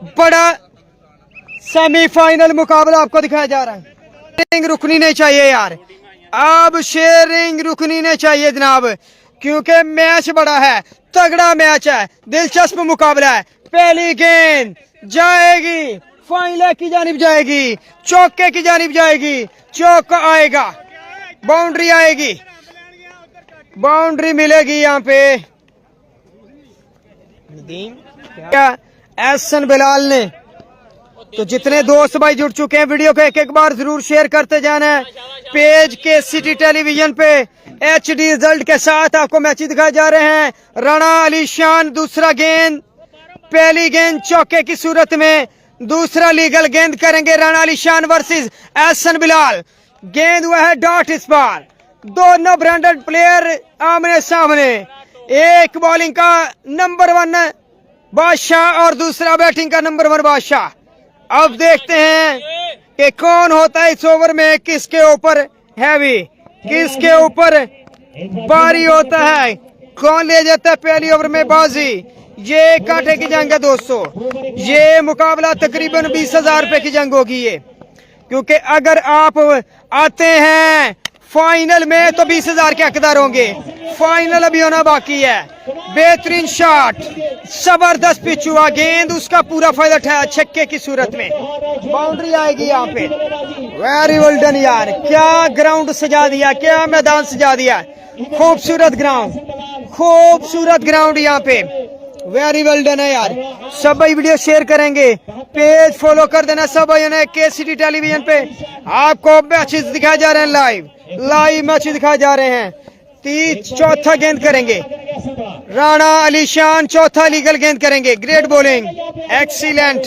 बड़ा सेमीफाइनल मुकाबला आपको दिखाया जा रहा है। शेयरिंग रुकनी नहीं चाहिए यार, अब शेयरिंग रुकनी नहीं चाहिए जनाब, क्योंकि मैच बड़ा है, तगड़ा मैच है, दिलचस्प मुकाबला है। पहली गेंद जाएगी, फाइनल की जानिब जाएगी, चौके की जानिब जाएगी, चौका आएगा, बाउंड्री आएगी, बाउंड्री मिलेगी यहाँ पे। क्या एहसन बिलाल ने, तो जितने दोस्त भाई जुड़ चुके हैं वीडियो को एक एक बार जरूर शेयर करते जाना है। पेज के सिटी टेलीविजन पे HD रिजल्ट के साथ आपको मैच दिखाए जा रहे हैं। राणा अली शान दूसरा गेंद, पहली गेंद चौके की सूरत में, दूसरा लीगल गेंद करेंगे राणा अली शान वर्सेस एहसन बिलाल। गेंद हुआ है डॉट इस बार, दोनों ब्रांडेड प्लेयर आमने सामने, एक बॉलिंग का नंबर 1 बादशाह और दूसरा बैटिंग का नंबर 1 बादशाह। अब देखते हैं कि कौन होता है इस ओवर में, किसके ऊपर हैवी, किसके ऊपर भारी होता है, कौन ले जाता है पहली ओवर में बाजी। ये कांटे की जंग है दोस्तों, ये मुकाबला तकरीबन 20,000 रुपए की जंग होगी ये, क्योंकि अगर आप आते हैं फाइनल में तो 20,000 के हकदार होंगे। फाइनल अभी होना बाकी है। बेहतरीन शॉट, जबरदस्त पिच हुआ, गेंद उसका पूरा फायदा उठाया छक्के की सूरत में, बाउंड्री आएगी यहाँ पे। वेरी वेल डन यार, क्या ग्राउंड सजा दिया, क्या मैदान सजा दिया, खूबसूरत ग्राउंड, खूबसूरत ग्राउंड यहाँ पे। वेरी वेल डन है यार। सब भाई वीडियो शेयर करेंगे, पेज फॉलो कर देना सब भाई ने। KCT टेलीविजन पे आपको मैचेस दिखाए जा रहे हैं, लाइव मैच दिखाए जा रहे हैं। चौथा गेंद करेंगे राणा अली शान, चौथा लीगल गेंद करेंगे। Great bowling, excellent,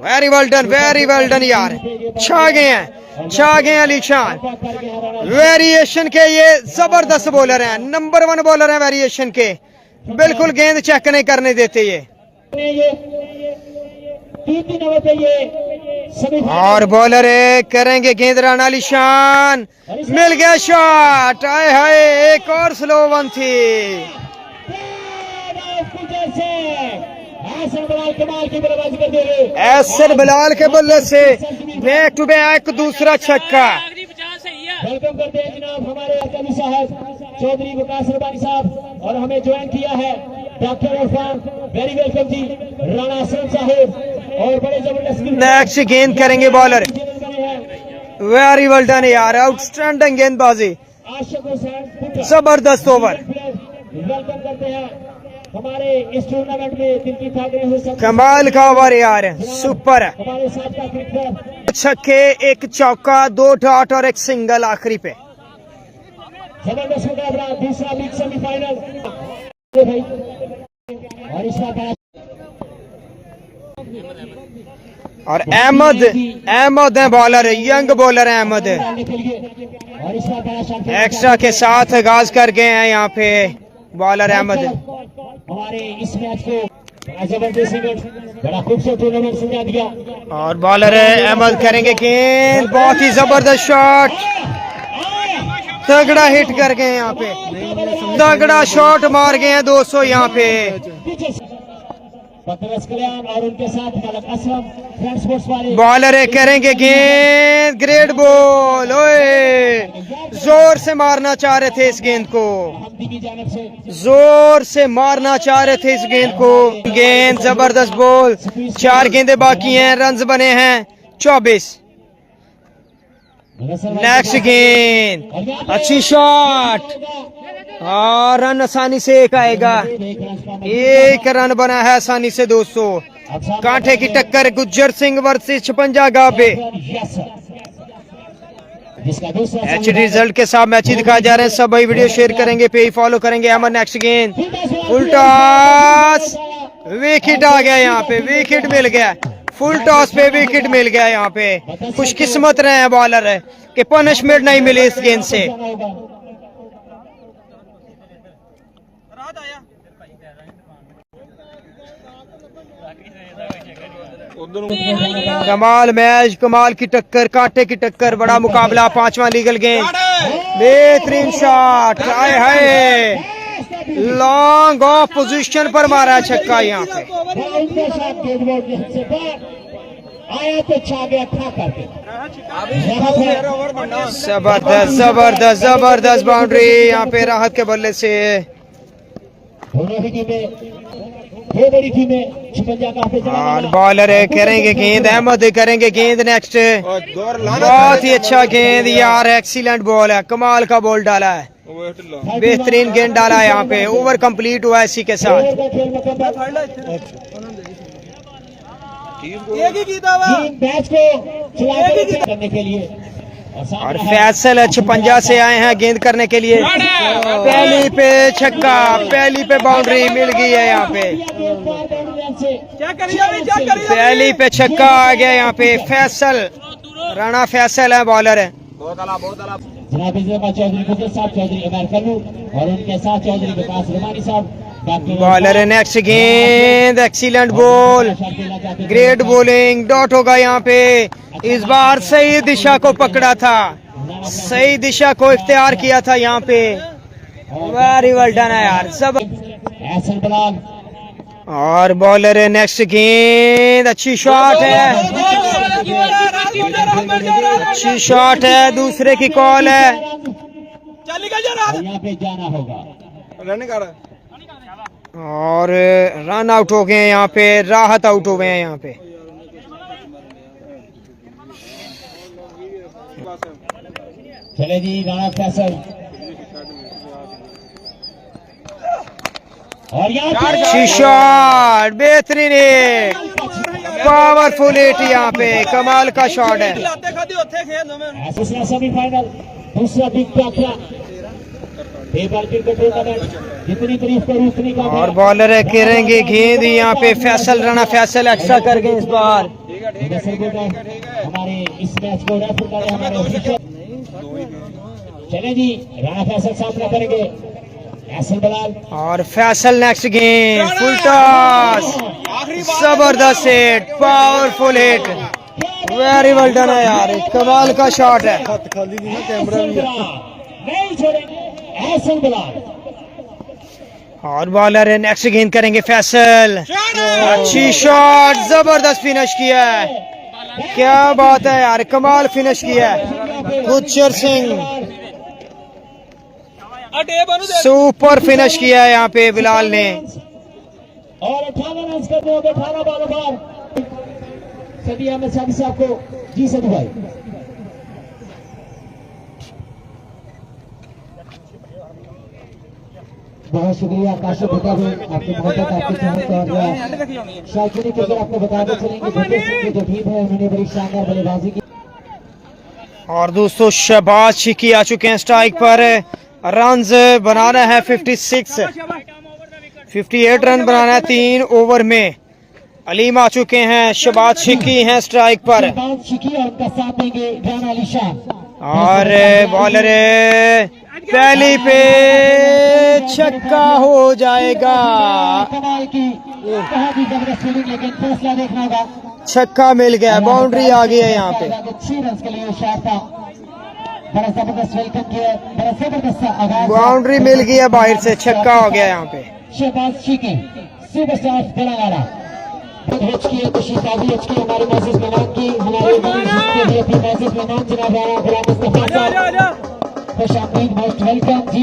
very well done यार, छा गए हैं, छा गए अली शान। वेरिएशन के ये जबरदस्त बॉलर हैं, नंबर 1 बॉलर हैं वेरिएशन के, बिल्कुल गेंद चेक नहीं करने देते ये। और बॉलर करेंगे गेंद राणा अली शान, मिल गया शॉट, आए हाय एक और स्लो वन थी। एहसन बिलाल के बल्ले से बैक टू बैक दूसरा छक्का। वेलकम करते हैं जनाब हमारे अकाली साहब चौधरी वकास रबानी साहब, और हमें ज्वाइन किया है डॉक्टर इरफान, वेरी वेलकम जी। राणा हसन साहब और बड़े जबरदस्त नेक्स्ट गेंद करेंगे बॉलर, वेरी वेल डन यार, आउटस्टैंडिंग गेंदबाजी, जबरदस्त ओवर। वेलकम करते हैं हमारे इस टूर्नामेंट में दिल की ताकत हो सकती, कमाल का ओवर यार, सुपर। हमारे साथ का क्रिकेटर छक्के, एक चौका, 2 डॉट और एक सिंगल आखिरी पे। जबरदस्त मुकाबला, दूसरा लीग सेमीफाइनल। और इस बार और अहमद है बॉलर, यंग बॉलर है अहमद, एक्स्ट्रा के साथ आगाज कर गए हैं यहाँ पे बॉलर अहमद। हमारे इस मैच को जबरदस्त बड़ा खूबसूरत टूर्नामेंट समझा दिया। और बॉलर अहमद करेंगे गेंद, बहुत ही जबरदस्त शॉट, तगड़ा हिट कर गए यहाँ पे, तगड़ा शॉट मार गए हैं 200 यहाँ पे। और उनके साथ बॉलर करेंगे गेंद, ग्रेट बॉल, ओए जोर से मारना चाह रहे थे इस गेंद को, जोर से मारना चाह रहे थे इस गेंद को। गेंद जबरदस्त बॉल, 4 गेंदें बाकी हैं, रन्स बने हैं 24। नेक्स्ट गेंद, अच्छी शॉट और रन आसानी से एक आएगा, एक रन बना है आसानी से 200। कांटे की टक्कर, गुज्जर सिंह वर्सेस 56 गाबे। HD रिजल्ट के साथ मैच दिखाए जा रहे हैं, सब भाई वीडियो शेयर करेंगे, पेज फॉलो करेंगे। अमन नेक्स्ट गेंद, फुल टॉस, विकेट आ गया यहाँ पे, विकेट मिल गया, फुल टॉस पे विकेट मिल गया यहाँ पे। खुशकिस्मत रहे हैं बॉलर कि पनिशमेंट नहीं मिली इस गेंद से। कमाल मैच, कमाल की टक्कर, कांटे की टक्कर, बड़ा मुकाबला, 5वां लीगल गेंद, बेहतरीन शॉट, आए हाय लॉन्ग ऑफ पोजीशन पर मारा छक्का यहाँ पे। आया तो छा गया खा करके। जबरदस्त जबरदस्त जबरदस्त बाउंड्री यहाँ पे राहत के बल्ले से। दोनों ही टीमें, दो बड़ी टीमें शिकंजा काफी और बॉलर करेंगे गेंद, अहमद करेंगे गेंद नेक्स्ट। बहुत ही अच्छा गेंद यार, एक्सीलेंट बॉल है, कमाल का बॉल डाला है, बेहतरीन गेंद डाला है यहाँ पे। ओवर कंप्लीट हुआ है इसी के साथ। मैच को करने के लिए और फैसल 56 से आए हैं गेंद करने के लिए। पहली पे छक्का, पहली पे बाउंड्री मिल गई है यहाँ पे। पहली पे छक्का आ गया यहाँ पे। फैसल, राणा फैसल है बॉलर है। जनाब चौधरी गुजर साहब, चौधरी अमर कल्लू और उनके साथ चौधरी विकास रमानी साहब। बॉलर है नेक्स्ट गेंद, excellent ball, great bowling, dot होगा यहाँ पे। इस बार सही दिशा को पकड़ा था, सही दिशा को इख्तियार किया था यहाँ पे। वेरी वेल डन है यार सब। और बॉलर है नेक्स्ट गेंद, अच्छी शॉट है, अच्छी शॉट है, दूसरे की कॉल है। यहाँ पे जाना होगा और रन आउट हो गए यहाँ पे, राहत आउट हो गए हैं यहाँ पे। चले जी राणा फैसल। और अच्छी शॉट, बेहतरीन पावरफुल हिट यहाँ पे, कमाल का शॉट है। दूसरा सेमीफाइनल, दूसरा बिग दाखिला पेपर क्रिकेट टूर्नामेंट, जितनी तारीफ करूं उतनी कम है। और बॉलर है करेंगे गेंद यहाँ पे। फैसल, राणा फैसल एक्स्ट्रा कर गए इस बार। हमारे इस मैच को रेफर कर रहे हैं हमारे ऑफिशियल। चले जी राणा फैसल सामना करेंगे एहसन बलाल। और फैसल नेक्स्ट गेंद, फुल टॉस, जबरदस्त hit, powerful hit, very well done है यार, कमाल का शॉट है। नहीं छोड़ेंगे एहसन बलाल। और बॉलर है नेक्स्ट गेंद करेंगे फैसल। अच्छी शॉट, जबरदस्त फिनिश किया है, क्या बात है यार, कमाल फिनिश किया है गुरचर सिंह, सुपर फिनिश किया है यहाँ पे बिलाल ने। और 18 रन करने होंगे, 18 बॉलों पर। सदी अहमद सादी साहब को। जी सदी भाई। बहुत शुक्रिया काशिफ भट्टा भाई, आपकी मोहब्बत, आपकी चाहत और शायद के अगर आपको बताते चलेंगे भट्टे सिंह की जो टीम है उन्होंने बड़ी शानदार बल्लेबाजी की। और दोस्तों शहबाज शिकी आ चुके हैं स्ट्राइक पर, रन्स बनाना है 56, 58 रन बनाना है 3 ओवर में। अलीम आ चुके हैं, शहबाज शिकी हैं स्ट्राइक पर। और बॉलर पहली पे छक्का हो जाएगा, छक्का मिल गया, बाउंड्री आ गई है यहाँ पे। बाउंड्री मिल गई है बाहर से, छक्का हो गया यहाँ पे। शहबाज शिकी सुपरस्टार तेलंगाना हमारे मैसेज मेहमान की हमारे मैसेज मेहमान जनाब गुलाम मुस्तफा साहब, खुश आमदीद, मोस्ट वेलकम जी।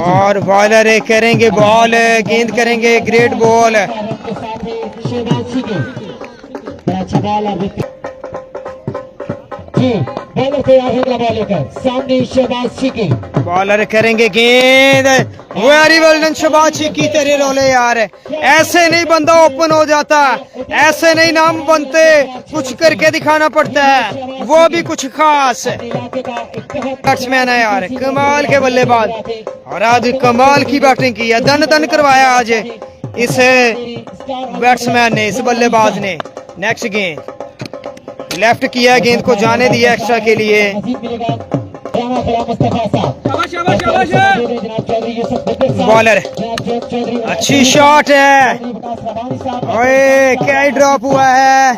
और बॉलर करेंगे बॉल, गेंद करेंगे ग्रेट बॉल। साथ ही शहबाज शिकी बड़ा अच्छा बॉल और जी बॉलर तैयार होगा, बॉल लेकर सामने शहबाज शिकी। बॉलर करेंगे गेंद, वेरी वेल डन शहबाज शिकी, तेरे रोले यार, ऐसे नहीं बंदा ओपन हो जाता, ऐसे नहीं नाम बनते, कुछ करके दिखाना पड़ता है, वो भी कुछ खास। बैट्समैन है यार, कमाल के बल्लेबाज, और आज कमाल की बैटिंग की है, दन दन करवाया आज इस बैट्समैन ने, इस बल्लेबाज ने। नेक्स्ट गेंद लेफ्ट किया, गेंद को जाने दिया एक्स्ट्रा के लिए। बॉलर अच्छी शॉट है, ओए क्या ही ड्रॉप हुआ है।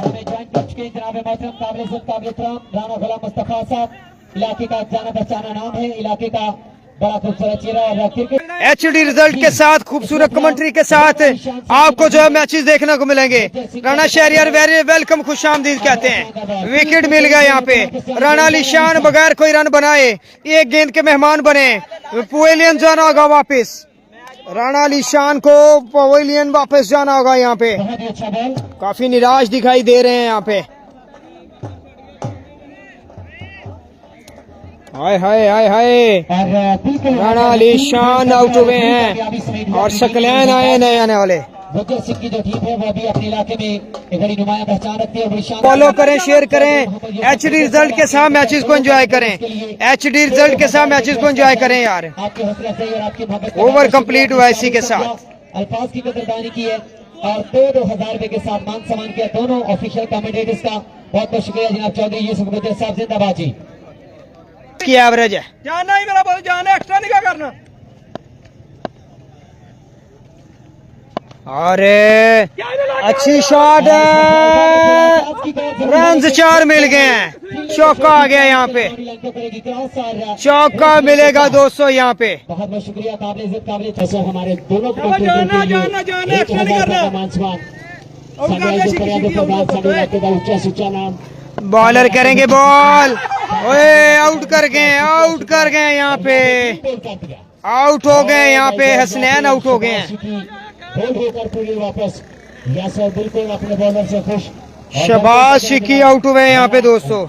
इलाके का जाना पहचाना नाम है, इलाके का बड़ा खूबसूरत चेहरा और क्रिकेट HD रिजल्ट के साथ खूबसूरत कमेंट्री के साथ आपको जो है मैचेस देखने को मिलेंगे। राणा शहरियार वेरी वेलकम, खुश आमदीद कहते हैं। विकेट मिल गया यहाँ पे। राणा अली शान बगैर कोई रन बनाए एक गेंद के मेहमान बने। पवेलियन जाना होगा वापस। राणा अली शान को पवेलियन वापस जाना होगा यहाँ पे। बहुत ही अच्छा बॉल। काफी निराश दिखाई दे रहे हैं यहाँ पे। हाय हाय हाय हाय, और बिल्कुल राणा अली शान आउट हुए हैं और सकलैन आए नए आने वाले। वजह सिंह की जो टीम है वो अभी अपने इलाके में एक बड़ी नुमाया पहचान रखती है। बड़ी शानदार फॉलो करें, शेयर करें। HD रिजल्ट के साथ मैचेस को एंजॉय करें। HD रिजल्ट के साथ मैचेस को एंजॉय करें यार। आपके हौसला अफजाई और आपकी मोहब्बत ओवर कंप्लीट हुआ इसी के साथ। अल्फाज की कदरदानी की है और 2,000 रुपए के साथ मान सम्मान किया दोनों ऑफिशियल कमेंटेटर्स का। बहुत बहुत शुक्रिया जनाब चौधरी यूसुफ गुजर साहब, जिंदाबाद जी। की एवरेज है, जाना ही मेरा बहुत जाना, एक्स्ट्रा नहीं क्या करना। अरे अच्छी शॉट है, रन 4 मिल गए हैं। चौका आ गया यहाँ पे, चौका मिलेगा 200 यहाँ पे। बहुत बहुत शुक्रिया, काबिल इज्जत काबिल जैसे हमारे दोनों जाना, जाना, जाना, एक्स्ट्रा नहीं करना। मान सम्मान ऊंचा सुचा नाम बॉलर करेंगे बॉल। ओए आउट कर गए यहाँ पे, आउट हो गए यहाँ पे। हसनैन आउट हो गए हैं। बोल होकर पूरी वापस यासर बिल्कुल अपने बॉलर से खुश। शबाज शिकी आउट हुए यहाँ पे दोस्तों।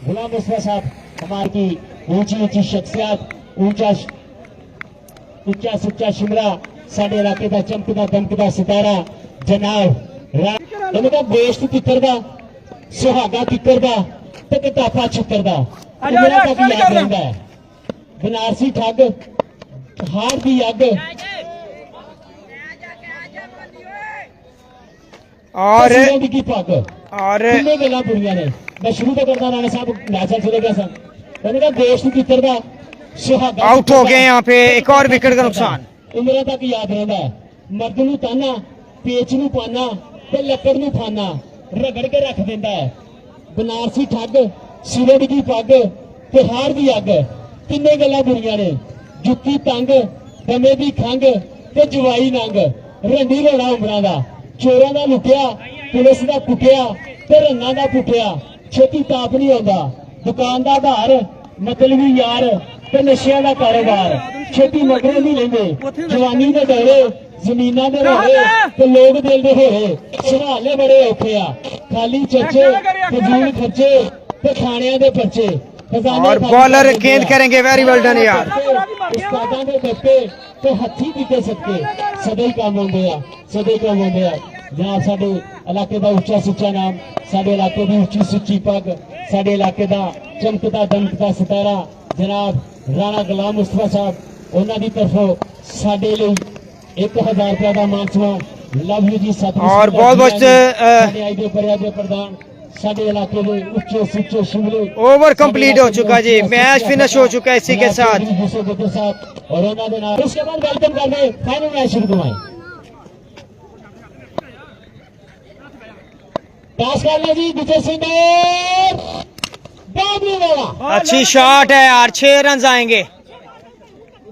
गुलाम मुस्तफा साहब हमारी ऊंची ऊंची शख्सियत, ऊंचा सुच्चा शिमला साडे इलाके का चमकदा दमकदा सितारा जनाब उनका गोश्त किकर दा, सुहागा किकर दा ते कटापा छिक्कर दा उमरा तक याद रहंदा है। बनारसी ठग हार दी अग और की पग और किन्ने गल्लां बुरियां ने। मैं शुरू तो करदा राणा साहब मैच चले गया सन उनका गोश्त किकर दा, सुहागा आउट हो गए यहाँ पे। एक और विकेट का नुकसान। उमरा तक याद रहंदा है। मर्द नूं ताना, पेच नूं पाना ते लकड़ नूं फाना रगड़ के रख दिंदा है। बनारसी ठग सिरे की पग ते हार दी अग किन्ने गल्लां बुरियां ने। जुत्ती तंग दमे दी खंग ते जवाई नंग रंडी रोड़ा उमरा दा। चोरां दा लुटिया, पुलिस दा कुटिया ते रंगां दा पुटिया छेती ताप नहीं आउंदा। दुकान दा आधार मतलबी यार ते नशियां दा कारोबार छेती मगरे नहीं लेंदे। जवानी दे डरे जमीनां दे रोहे ते लोग दिल दे होए संभाले बड़े औखे आ। खाली चर्चे फजूल खर्चे ते खाणियां दे पर्चे। और बॉलर गेंद करेंगे। वेरी वेल डन यार। उस्तादां दे डप्पे ते हत्थी दिते सदके सदा ही काम आउंदे आ, सदा ही काम आउंदे आ। जनाब साडे इलाके दा उच्चा सुच्चा नाम, साडे इलाके दी उच्ची सुच्ची पग, साडे इलाके दा चमकदा दमकदा सितारा जनाब राणा गुलाम मुस्तफा साहब उन्हां दी तरफों साडे लई 1000 रुपए का मान सम्मान। लव यू जी। और बहुत प्रधान साडे इलाके में उच्चे सुच्चे शिमले। ओवर कंप्लीट हो चुका जी, मैच फिनिश हो चुका है इसी के साथ। और उसके बाद वेलकम कर दे फाइनल मैच शुरू करवाएं। पास कर ले जी विजय सिंह वाला। अच्छी शॉट है यार, 6 रन आएंगे।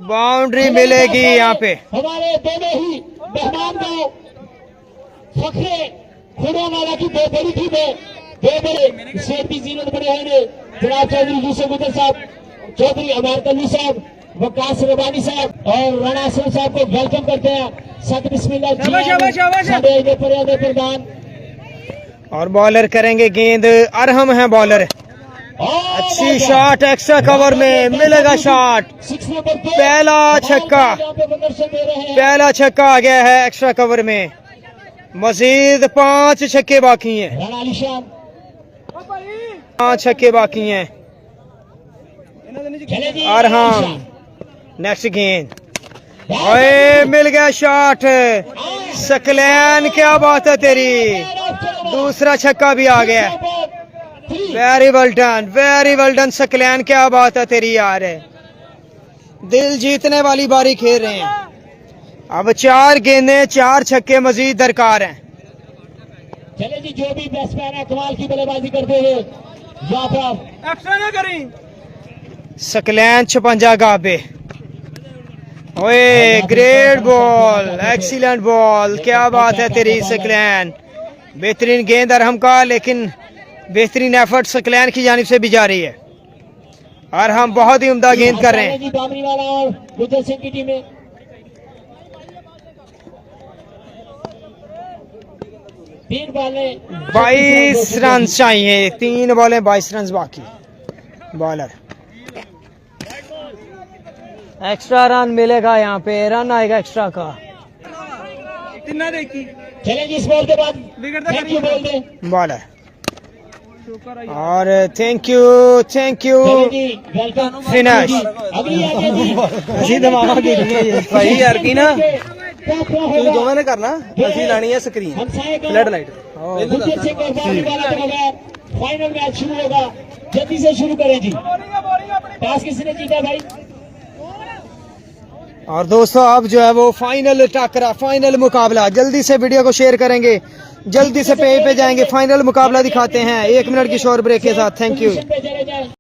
बाउंड्री मिलेगी यहाँ पे। हमारे दोनों ही मेहमान को फखरे खुदा वाला की दो बड़ी टीम है, दो बड़े सेठ की जीनत बने हुए हैं जनाब चौधरी यूसुफ गुजर साहब, चौधरी अमार तलवी साहब, वकास रबानी साहब और राणा असलम साहब को वेलकम करते हैं। सत बिस्मिल्लाह प्रधान। और बॉलर करेंगे गेंद, अरहम है बॉलर। अच्छी शॉट एक्स्ट्रा कवर में मिलेगा शॉट। पहला छक्का आ गया है एक्स्ट्रा कवर में। मजीद 5 छक्के बाकी हैं। 5 छक्के बाकी हैं। अरहम नेक्स्ट गेंद। ओए मिल गया शॉट। सकलैन क्या बात है तेरी। दूसरा छक्का भी आ गया। वेरी वेल डन सकलैन, क्या बात है तेरी यार। दिल जीतने वाली बारी खेल रहे हैं। अब 4 गेंदें 4 छक्के मजीद दरकार हैं। चले जी, जो भी बैट्समैन है कमाल की बल्लेबाजी करते हुए एक्स्ट्रा ना करें। सकलैन 56 गाबे। ओए ग्रेट बॉल, एक्सीलेंट बॉल, क्या बात है तेरी सकलैन। बेहतरीन गेंद अरहम का, लेकिन बेहतरीन एफर्ट सकलैन की जानिब से भी जारी है। अरहम बहुत ही उम्दा गेंद कर रहे हैं। जी दामनी वाला और गुरजर सिंह की टीमें 3 बॉलें 22 रन चाहिए, 3 बॉलें 22 रन बाकी। बॉलर एक्स्ट्रा रन मिलेगा, यहाँ पे रन आएगा एक्स्ट्रा का। तिन्ना देखी चलें जी, इस बॉल के बाद विकेट तो थैंक यू बोल दें। बॉलर शुक्र है और थैंक यू चलें जी, वेलकम फिनिश। अगली आगे जी ਅਸੀਂ ਦਿਮਾਗ ਦੇ ਦਈਏ भाई यार की ना क्या तू दोनों ने करना, असली लानी है screen flood light. Gurjar Singh और बाबरी वाला के बगैर फाइनल मैच शुरू होगा। जल्दी से शुरू करें जी। टॉस किसने जीता भाई? और दोस्तों अब जो है वो फाइनल टकरा, फाइनल मुकाबला, जल्दी से वीडियो को शेयर करेंगे, जल्दी से पेज पे जाएंगे, फाइनल मुकाबला दिखाते हैं 1 मिनट की शॉर्ट ब्रेक के साथ। Thank you. पे चले